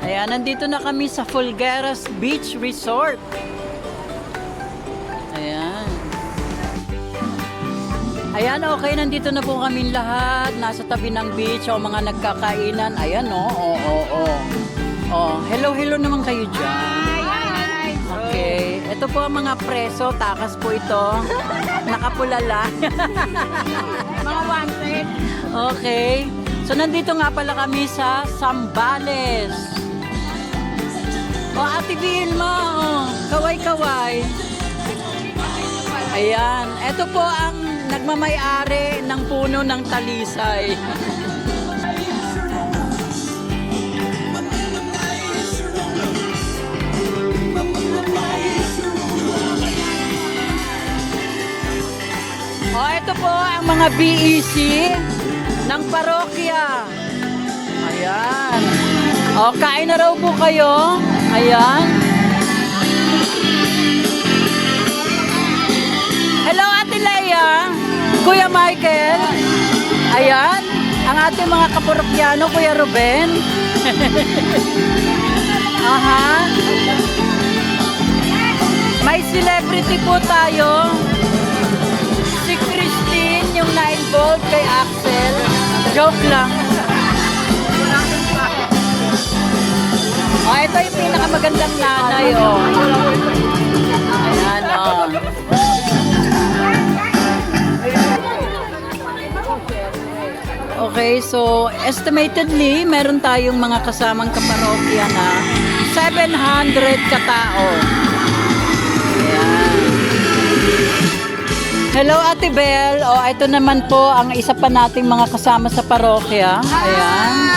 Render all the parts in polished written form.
Ayan, nandito na kami sa Fulgueras Beach Resort. Ayan. Ayan, okay, nandito na po kami lahat. Nasa tabi ng beach, o mga nagkakainan. Ayan, hello naman kayo dyan. Okay, ito po ang mga preso. Takas po ito. Nakapulala. Mga wanted. Okay. So, nandito nga pala kami sa Zambales. Ate Vilma, kaway-kaway. Ayan, ito po ang nagmamay-ari ng puno ng talisay. Ito po ang mga BEC ng parokya. Ayan. Kain na raw po kayo. Ayan. Hello, Ate Leia. Kuya Michael. Ayan. Ang ating mga kaporokyano, Kuya Ruben. Aha. May celebrity po tayo. Si Christine, yung na-involved kay Axel. Joke lang. Ito yung pinakamagandang nanay, Ayan, Okay, so estimatedly, meron tayong mga kasamang kaparokya na 700 katao. Ayan. Hello, Ate Bel. Ito naman po ang isa pa nating mga kasama sa parokya. Ayan.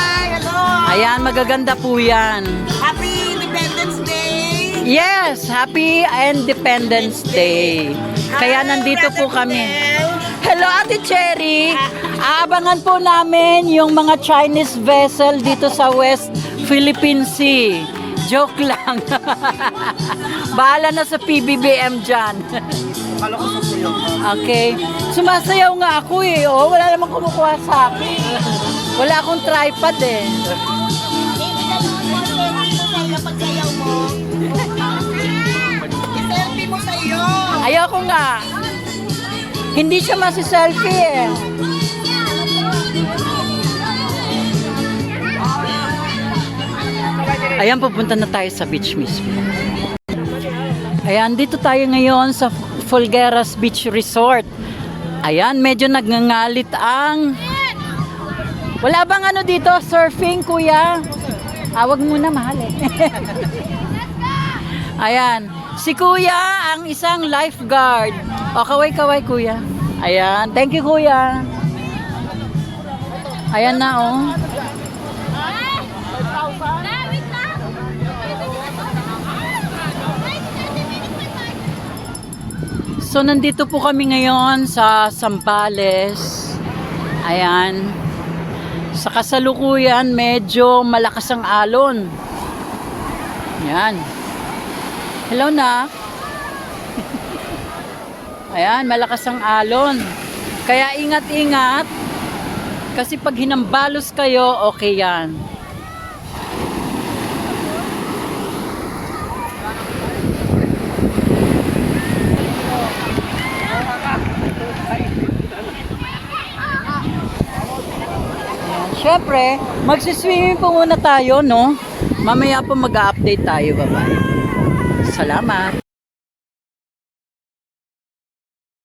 Ayan, magaganda po yan. Happy Independence Day! Yes, Happy Independence Day. Kaya nandito po kami. Hello, Ate Cherry. Aabangan po namin yung mga Chinese vessel dito sa West Philippine Sea. Joke lang. Bahala na sa PBBM dyan. Okay. Sumasayaw nga ako wala namang kumukuha sa akin. Wala akong tripod Pagsayaw mo. I-selfie mo sa iyo. Ayoko nga. Hindi siya masi-selfie Ayan, pupunta na tayo sa beach mismo. Ayan, dito tayo ngayon sa Fulgueras Beach Resort. Ayan, medyo nagngangalit ang... Wala bang dito? Surfing, kuya? Wag muna, mahal Ayan. Si kuya, ang isang lifeguard. Kaway-kaway, kuya. Ayan. Thank you, kuya. Ayan na, So, nandito po kami ngayon sa Zambales. Ayan. Sa kasalukuyan, medyo malakas ang alon. Ayan. Hello, Nak. Ayan, malakas ang alon. Kaya ingat-ingat. Kasi pag hinambalos kayo, okay yan. Siyempre, magsiswimming po muna tayo, no? Mamaya po mag-update tayo, bye-bye. Salamat.